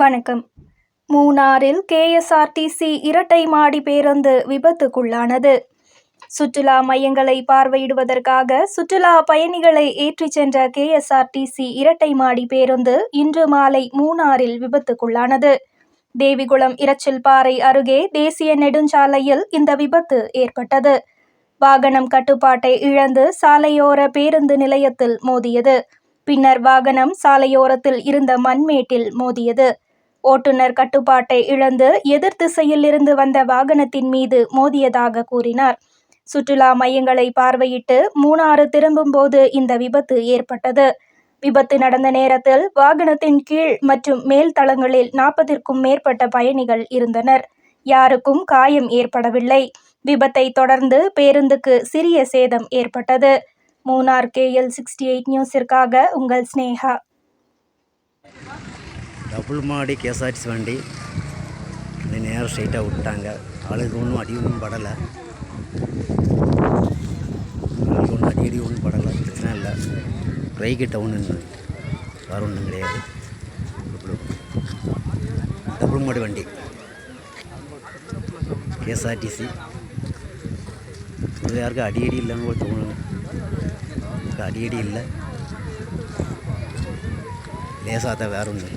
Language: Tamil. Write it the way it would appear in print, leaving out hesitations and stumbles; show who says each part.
Speaker 1: வணக்கம். மூணாறில் கேஎஸ்ஆர்டிசி இரட்டை மாடி பேருந்து விபத்துக்குள்ளானது. சுற்றுலா மையங்களை பார்வையிடுவதற்காக சுற்றுலா பயணிகளை ஏற்றிச் சென்ற கேஎஸ்ஆர்டிசி இரட்டை மாடி பேருந்து இன்று மாலை மூணாறில் விபத்துக்குள்ளானது. தேவிகுளம் இரச்சில்பாறை அருகே தேசிய நெடுஞ்சாலையில் இந்த விபத்து ஏற்பட்டது. வாகனம் கட்டுப்பாட்டை இழந்து சாலையோர பேருந்து நிலையத்தில் மோதியது. பின்னர் வாகனம் சாலையோரத்தில் இருந்த மண்மேட்டில் மோதியது. ஓட்டுநர் கட்டுப்பாட்டை இழந்து எதிர் திசையில் இருந்து வந்த வாகனத்தின் மீது மோதியதாக கூறினார். சுற்றுலா மையங்களை பார்வையிட்டு மூணாறு திரும்பும் போது இந்த விபத்து ஏற்பட்டது. விபத்து நடந்த நேரத்தில் வாகனத்தின் கீழ் மற்றும் மேல் தளங்களில் 40க்கும் மேற்பட்ட பயணிகள் இருந்தனர். யாருக்கும் காயம் ஏற்படவில்லை. விபத்தை தொடர்ந்து பேருந்துக்கு சிறிய சேதம் ஏற்பட்டது. மூணார் KL68 நியூஸிற்காக உங்கள் ஸ்னேகா.
Speaker 2: டபுள் மாடி கேஎஸ்ஆர்டிசி வண்டி நேரம் ஸ்ட்ரைட்டாக விட்டாங்க. ஆளுக்கு ஒன்றும் அடி ஒன்றும் படலை. ஆளுக்கு ஒன்றும் அடி ஒன்றும் படலை. பிரச்சனை இல்லை. பிரேக்கு டவுன்னு வேறு ஒன்றும் கிடையாது. டபுள் மாடி வண்டி கேஎஸ்ஆர்டிசி. இது யாருக்கும் அடி இல்லைன்னு ஒரு தோணுங்க. அடி இல்லை. லேசாக தான் வேறு ஒன்று.